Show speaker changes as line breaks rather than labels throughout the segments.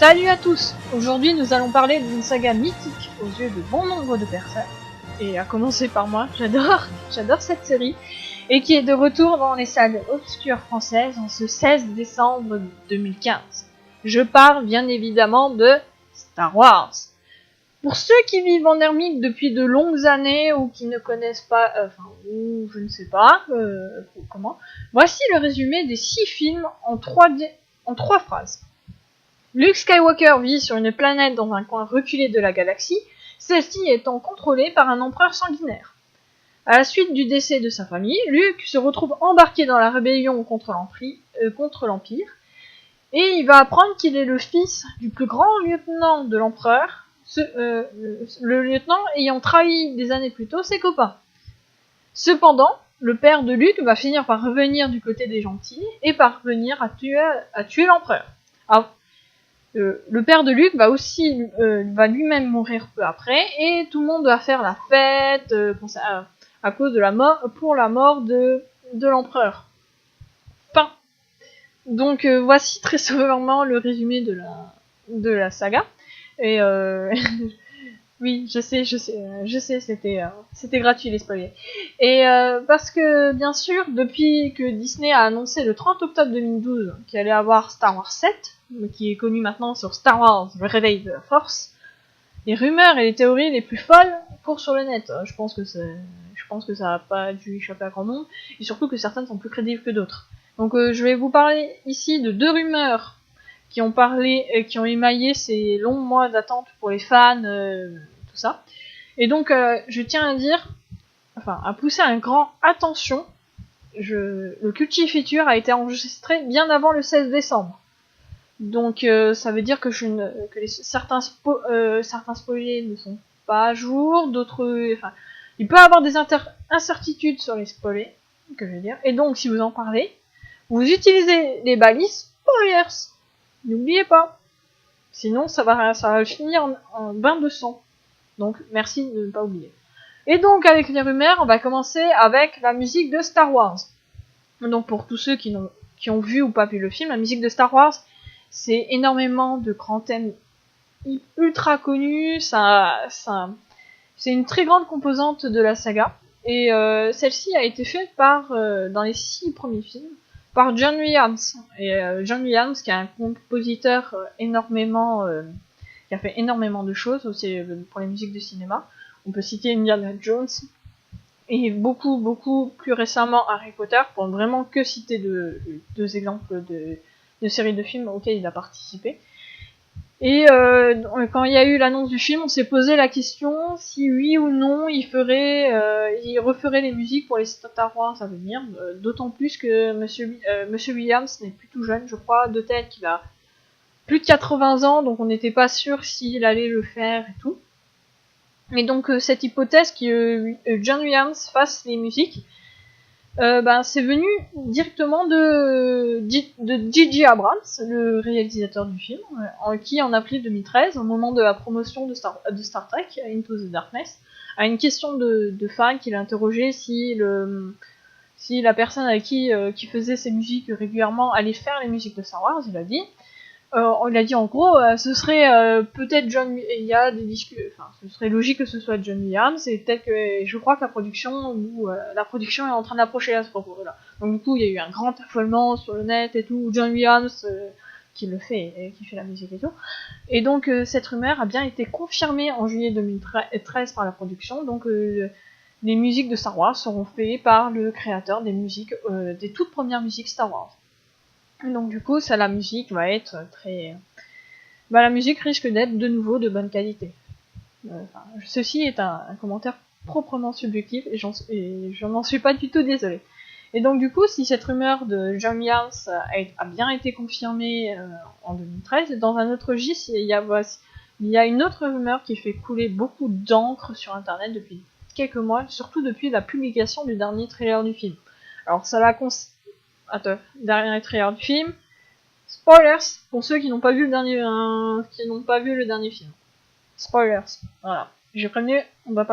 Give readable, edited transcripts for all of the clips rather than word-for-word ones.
Salut à tous! Aujourd'hui nous allons parler d'une saga mythique aux yeux de bon nombre de personnes, et à commencer par moi, j'adore cette série, et qui est de retour dans les salles obscures françaises en ce 16 décembre 2015. Je parle bien évidemment de Star Wars. Pour ceux qui vivent en ermite depuis de longues années ou qui ne connaissent pas, ou je ne sais pas comment, voici le résumé des 6 films en 3 phrases. Luke Skywalker vit sur une planète dans un coin reculé de la galaxie, celle-ci étant contrôlée par un empereur sanguinaire. À la suite du décès de sa famille, Luke se retrouve embarqué dans la rébellion contre l'Empire, et il va apprendre qu'il est le fils du plus grand lieutenant de l'empereur, le lieutenant ayant trahi des années plus tôt ses copains. Cependant, le père de Luke va finir par revenir du côté des gentils et parvenir à tuer l'empereur. Le père de Luke va lui-même mourir peu après, et tout le monde va faire la fête à cause de la mort de l'empereur. Fin. Donc voici très sommairement le résumé de la saga. Et oui, je sais, c'était gratuit les spoilers. Et parce que bien sûr, depuis que Disney a annoncé le 30 octobre 2012 qu'il allait avoir Star Wars 7, qui est connu maintenant sur Star Wars Le Réveil de la Force, les rumeurs et les théories les plus folles courent sur le net. Je pense que ça n'a pas dû échapper à grand monde, et surtout que certaines sont plus crédibles que d'autres. Donc je vais vous parler ici de 2 rumeurs qui ont émaillé ces longs mois d'attente pour les fans, tout ça. Et donc je tiens à pousser un grand attention. Le Culti Feature a été enregistré bien avant le 16 décembre. Donc ça veut dire que certains spoilers ne sont pas à jour, il peut y avoir des incertitudes sur les spoilers, que je veux dire. Et donc si vous en parlez, vous utilisez les balises spoilers. N'oubliez pas. Sinon ça va finir en bain de sang. Donc merci de ne pas oublier. Et donc avec les rumeurs, on va commencer avec la musique de Star Wars. Donc pour tous ceux qui ont vu ou pas vu le film, la musique de Star Wars, c'est énormément de grands thèmes ultra connus, c'est une très grande composante de la saga, et celle-ci a été faite dans les 6 premiers films, par John Williams. Et John Williams, qui est un compositeur qui a fait énormément de choses, aussi pour les musiques de cinéma. On peut citer Indiana Jones, et beaucoup plus récemment Harry Potter, pour vraiment que citer deux exemples de séries de films auxquels il a participé. Et quand il y a eu l'annonce du film, on s'est posé la question si oui ou non il referait les musiques pour les Star Wars à venir, d'autant plus que Monsieur Williams n'est plus tout jeune, je crois, de tête qu'il a plus de 80 ans, donc on n'était pas sûr s'il allait le faire et tout. Et donc cette hypothèse que John Williams fasse les musiques, c'est venu directement de J.J. Abrams, le réalisateur du film, qui en avril 2013, au moment de la promotion de Star Trek Into the Darkness, a une question de fan qui l'a interrogé si la personne avec qui faisait ses musiques régulièrement allait faire les musiques de Star Wars. Il a dit en gros, ce serait peut-être John. Il y a des discussions. Enfin, ce serait logique que ce soit John Williams. Et peut-être que je crois que la production est en train d'approcher à ce propos-là. Donc du coup, il y a eu un grand affolement sur le net et tout. John Williams qui le fait et qui fait la musique et tout. Et donc cette rumeur a bien été confirmée en juillet 2013 par la production. Donc les musiques de Star Wars seront faites par le créateur des musiques, des toutes premières musiques Star Wars. Donc du coup, la musique va être très... la musique risque d'être de nouveau de bonne qualité. Ceci est un commentaire proprement subjectif, et je n'en suis pas du tout désolée. Et donc du coup, si cette rumeur de John Williams a bien été confirmée en 2013, dans un autre registre, il y a une autre rumeur qui fait couler beaucoup d'encre sur internet depuis quelques mois, surtout depuis la publication du dernier trailer du film. Alors dernier trailer du film. Spoilers pour ceux qui n'ont pas vu le dernier film. Spoilers. Voilà. J'ai prévenu, on va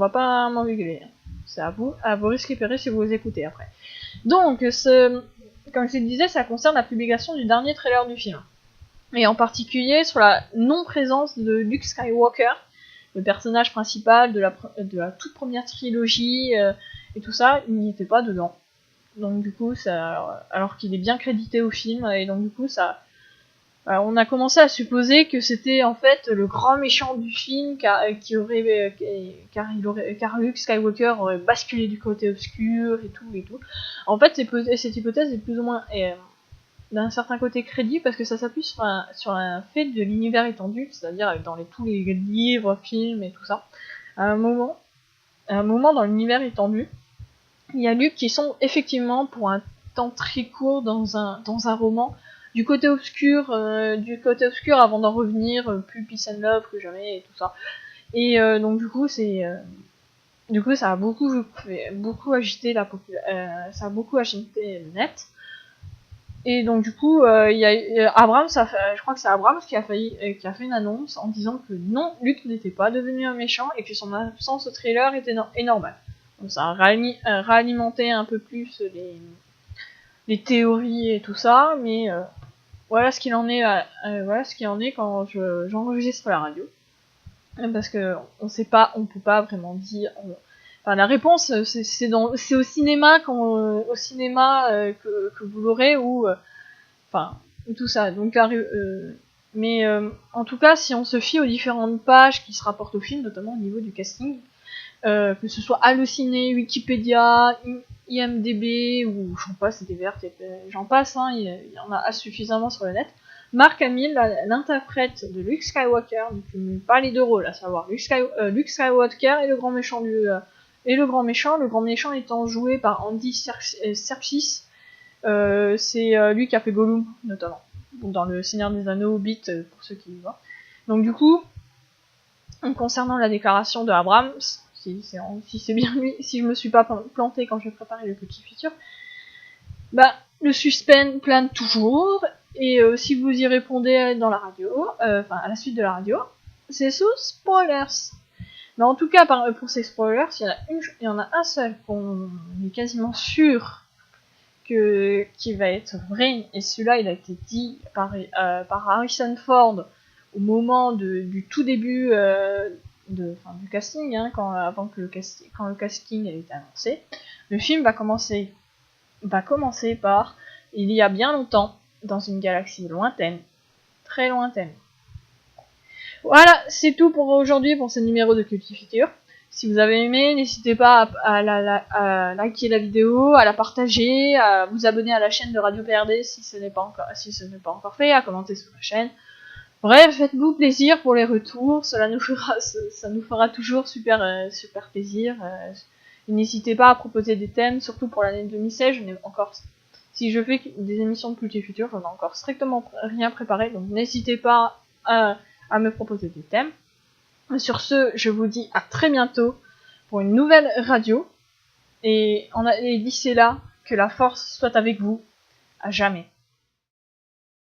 pas m'engueuler. C'est à vous risquer péril si vous écoutez après. Donc comme je disais, ça concerne la publication du dernier trailer du film. et en particulier sur la non-présence de Luke Skywalker, le personnage principal de la toute première trilogie, et tout ça, il n'y était pas dedans. Donc du coup, alors qu'il est bien crédité au film, et donc du coup, on a commencé à supposer que c'était en fait le grand méchant du film, car Luke Skywalker aurait basculé du côté obscur et tout. En fait, cette hypothèse est plus ou moins d'un certain côté crédible parce que ça s'appuie sur un fait de l'univers étendu, c'est-à-dire dans tous les livres, films et tout ça. À un moment dans l'univers étendu, il y a Luke qui sont effectivement pour un temps très court dans un roman du côté obscur avant d'en revenir plus peace and love que jamais et tout ça. Et donc du coup ça a beaucoup agité ça a beaucoup agité le net. Et donc du coup, il y a Abrams, je crois que c'est Abrams qui a fait une annonce en disant que non, Luke n'était pas devenu un méchant et que son absence au trailer était normale. Donc ça a réalimenté un peu plus les théories et tout ça, mais voilà ce qu'il en est quand j'enregistre la radio, parce que on peut pas vraiment dire. Enfin, la réponse, c'est au cinéma que vous l'aurez, ou tout ça. Donc, mais en tout cas, si on se fie aux différentes pages qui se rapportent au film, notamment au niveau du casting, que ce soit Allociné, Wikipédia, IMDb ou j'en passe, j'en passe, hein, il y en a suffisamment sur le net. Mark Hamill, l'interprète de Luke Skywalker, donc il pas les deux rôles, à savoir Luke Skywalker et le grand méchant le grand méchant étant joué par Andy Serkis. C'est lui qui a fait Gollum notamment dans le Seigneur des Anneaux, Hobbit, pour ceux qui y voient. Donc du coup, concernant la déclaration de Abrams, si c'est bien lui, si je me suis pas planté quand j'ai préparé le petit feature, le suspense plane toujours, et si vous y répondez dans la radio, à la suite de la radio, c'est sous spoilers. Mais en tout cas, pour ces spoilers, il y en a un seul qu'on est quasiment sûr qui va être vrai, et celui-là il a été dit par Harrison Ford au moment du tout début du casting, hein, quand le casting a été annoncé. Le film va commencer par il y a bien longtemps, dans une galaxie lointaine, très lointaine. Voilà, c'est tout pour aujourd'hui pour ce numéro de Cultifuture. Si vous avez aimé, n'hésitez pas à liker la vidéo, à la partager, à vous abonner à la chaîne de Radio PRD si ce n'est pas encore fait, à commenter sur la chaîne. Bref, faites-vous plaisir pour les retours, ça nous fera toujours super plaisir. N'hésitez pas à proposer des thèmes, surtout pour l'année 2016. Si je fais des émissions de Cultifuture, je n'ai encore strictement rien préparé, donc n'hésitez pas à me proposer des thèmes. Sur ce, je vous dis à très bientôt pour une nouvelle radio. Et d'ici là, que la force soit avec vous, à jamais.